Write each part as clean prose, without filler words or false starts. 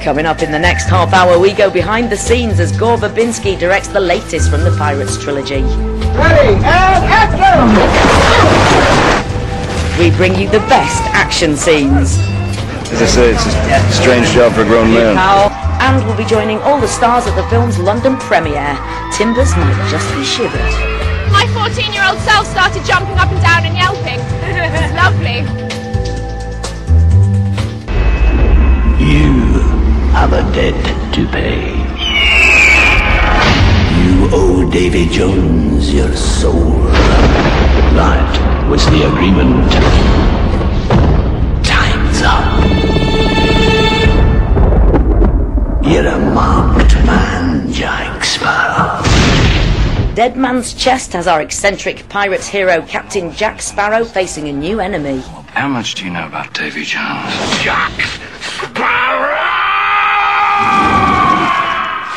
Coming up in the next half hour, we go behind the scenes as Gore Verbinski directs the latest from the Pirates trilogy. Ready, and action! We bring you the best action scenes. As I say, it's a strange job for a grown man. And we'll be joining all the stars at the film's London premiere. Timbers might just be shivered. My 14-year-old self started jumping up and down and yelping. It's lovely. You have a debt to pay. You owe Davy Jones your soul. That was the agreement. Time's up. You're a marked man, Jack Sparrow. Dead Man's Chest has our eccentric pirates hero Captain Jack Sparrow facing a new enemy. How much do you know about Davy Jones? Jack Sparrow!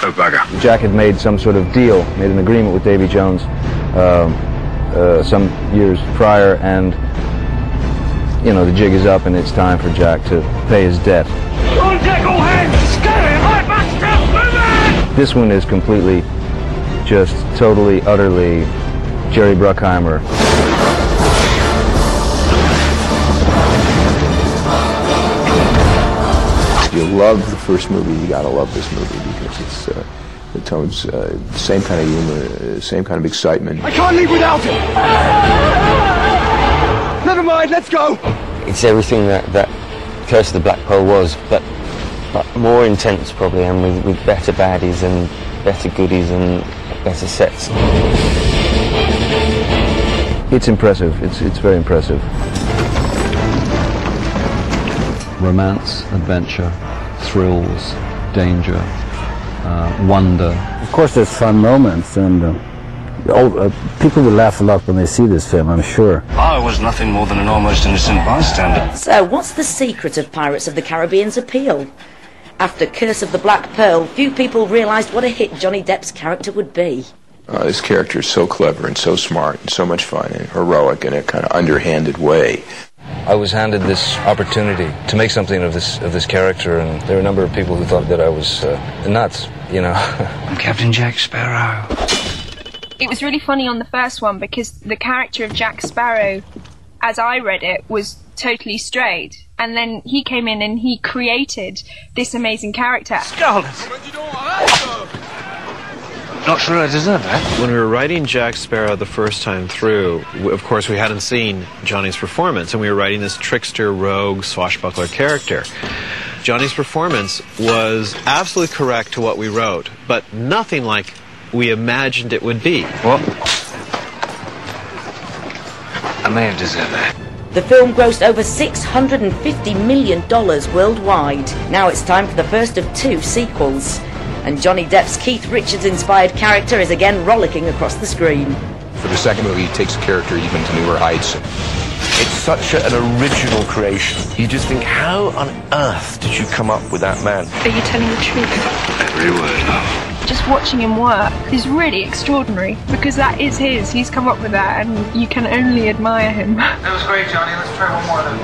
Oh, bugger. Jack had made some sort of deal, made an agreement with Davy Jones some years prior, and, you know, the jig is up and it's time for Jack to pay his debt. On deck, all hands! Scurry! Hard back, moving! This one is completely, just totally, utterly Jerry Bruckheimer. You love the first movie, you gotta love this movie because it's the tones, same kind of humor, same kind of excitement. I can't leave without him! Never mind, let's go! It's everything that Curse of the Black Pearl was, but more intense probably, and with better baddies and better goodies and better sets. It's impressive, it's very impressive. Romance, adventure, thrills, danger, wonder. Of course there's fun moments, and people will laugh a lot when they see this film, I'm sure. I was nothing more than an almost innocent bystander. So, what's the secret of Pirates of the Caribbean's appeal? After Curse of the Black Pearl, few people realised what a hit Johnny Depp's character would be. This character is so clever and so smart and so much fun and heroic in a kind of underhanded way. I was handed this opportunity to make something of this character, and there were a number of people who thought that I was nuts, you know. I'm Captain Jack Sparrow. It was really funny on the first one because the character of Jack Sparrow, as I read it, was totally straight. And then he came in and he created this amazing character. Scarlet! Not sure I deserve that. When we were writing Jack Sparrow the first time through, of course we hadn't seen Johnny's performance, and we were writing this trickster, rogue, swashbuckler character. Johnny's performance was absolutely correct to what we wrote, but nothing like we imagined it would be. What? I may have deserved that. The film grossed over $650 million worldwide. Now it's time for the first of 2 sequels. And Johnny Depp's Keith Richards-inspired character is again rollicking across the screen. For the second movie, he takes the character even to newer heights. It's such an original creation. You just think, how on earth did you come up with that man? Are you telling the truth? Every word, love. Just watching him work is really extraordinary because that is his. He's come up with that and you can only admire him. That was great, Johnny. Let's try one more then.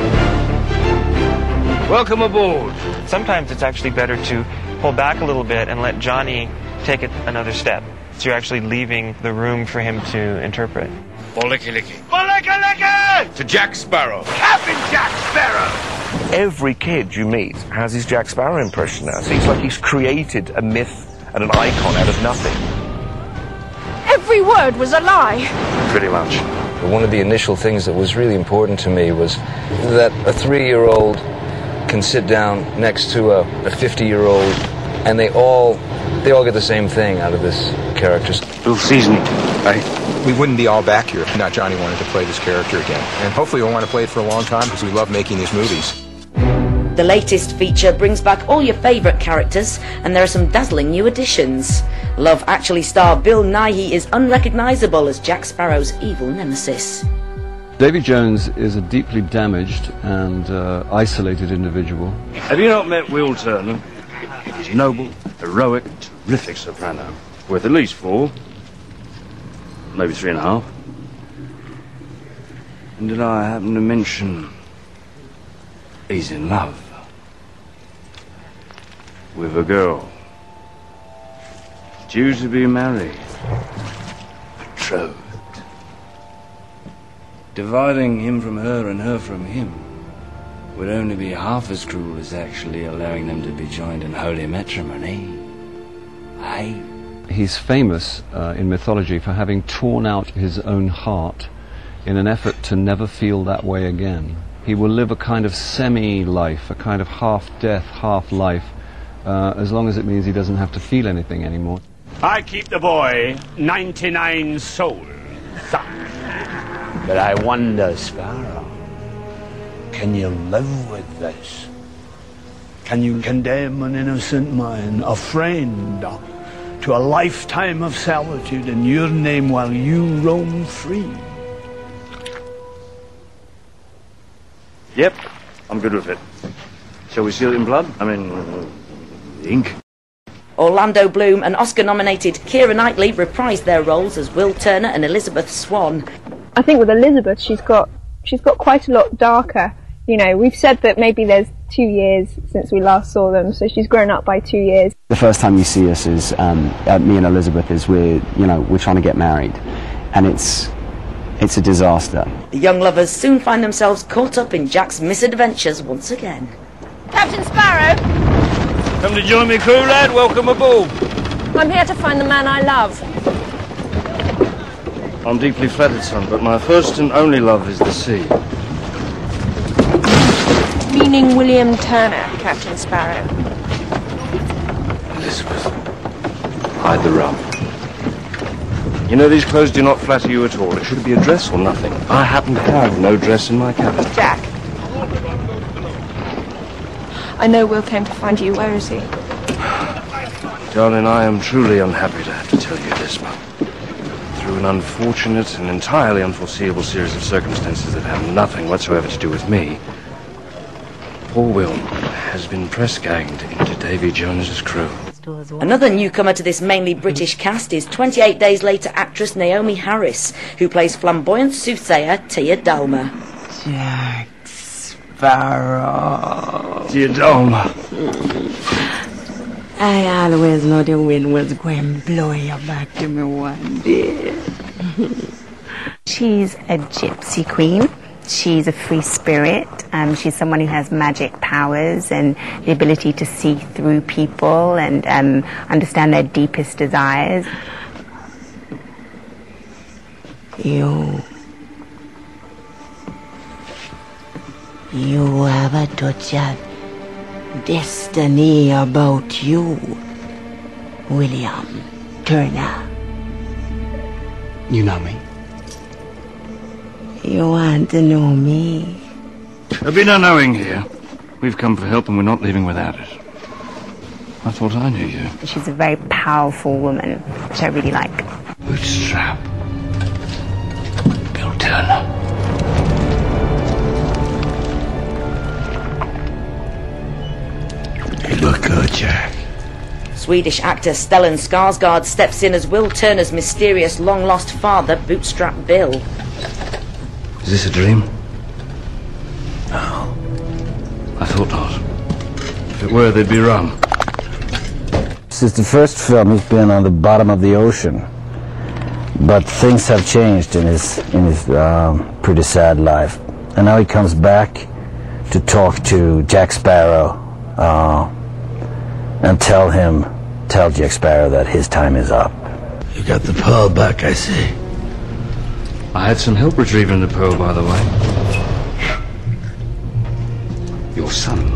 Welcome aboard. Sometimes it's actually better to pull back a little bit and let Johnny take it another step. So you're actually leaving the room for him to interpret. Bollicky-licky. Bollicky-licky! To Jack Sparrow. Captain Jack Sparrow! Every kid you meet has his Jack Sparrow impression now. So it's like he's created a myth and an icon out of nothing. Every word was a lie. Pretty much. One of the initial things that was really important to me was that a 3-year-old can sit down next to a 50-year-old, and they all get the same thing out of this character. Little seasoning, right? We wouldn't be all back here if not Johnny wanted to play this character again. And hopefully we'll want to play it for a long time because we love making these movies. The latest feature brings back all your favourite characters, and there are some dazzling new additions. Love Actually star Bill Nighy is unrecognisable as Jack Sparrow's evil nemesis. Davy Jones is a deeply damaged and isolated individual. Have you not met Will Turner? He's a noble, heroic, terrific soprano. Worth at least 4. Maybe 3.5. And did I happen to mention he's in love? with a girl. Due to be married. Betrothed. Dividing him from her and her from him would only be half as cruel as actually allowing them to be joined in holy matrimony. Aye. He's famous in mythology for having torn out his own heart in an effort to never feel that way again. He will live a kind of semi-life, a kind of half-death, half-life, as long as it means he doesn't have to feel anything anymore. I keep the boy 99 souls. But I wonder, Sparrow, can you live with this? Can you condemn an innocent man, a friend, to a lifetime of solitude in your name while you roam free? Yep, I'm good with it. Shall we seal it in blood? I mean, ink? Orlando Bloom and Oscar-nominated Keira Knightley reprised their roles as Will Turner and Elizabeth Swann. I think with Elizabeth, she's got quite a lot darker. You know, we've said that maybe there's 2 years since we last saw them, so she's grown up by 2 years. The first time you see us is me and Elizabeth is we're trying to get married, and it's a disaster. The young lovers soon find themselves caught up in Jack's misadventures once again. Captain Sparrow! Come to join me, crew, lad. Welcome aboard. I'm here to find the man I love. I'm deeply flattered, son, but my first and only love is the sea. Meaning William Turner, Captain Sparrow. Elizabeth, hide the rum. You know, these clothes do not flatter you at all. It should be a dress or nothing. I happen to have no dress in my cabin. Jack. I know Will came to find you. Where is he? Darling, I am truly unhappy to have to tell you this, but through an unfortunate and entirely unforeseeable series of circumstances that have nothing whatsoever to do with me, poor Will has been press-ganged into Davy Jones's crew. Another newcomer to this mainly British cast is 28 Days Later actress Naomi Harris, who plays flamboyant soothsayer Tia Dalma. Jack Sparrow. Tia Dalma. I always know the wind was going to blow you back to me one day. She's a gypsy queen. She's a free spirit. She's someone who has magic powers and the ability to see through people and understand their deepest desires. You have a touch of destiny about you, William Turner. You know me. You want to know me? There'll be no knowing here. We've come for help and we're not leaving without it. I thought I knew you. She's a very powerful woman, which I really like. Bootstrap. Bill Turner. You look good, Jack. Swedish actor Stellan Skarsgård steps in as Will Turner's mysterious long-lost father, Bootstrap Bill. Is this a dream? No. I thought not. If it were, there'd be rum. Since the first film, he's been on the bottom of the ocean. But things have changed in his pretty sad life. And now he comes back to talk to Jack Sparrow and tell Jack Sparrow that his time is up. You got the pearl back, I see. I had some help retrieving the pearl, by the way. Your son.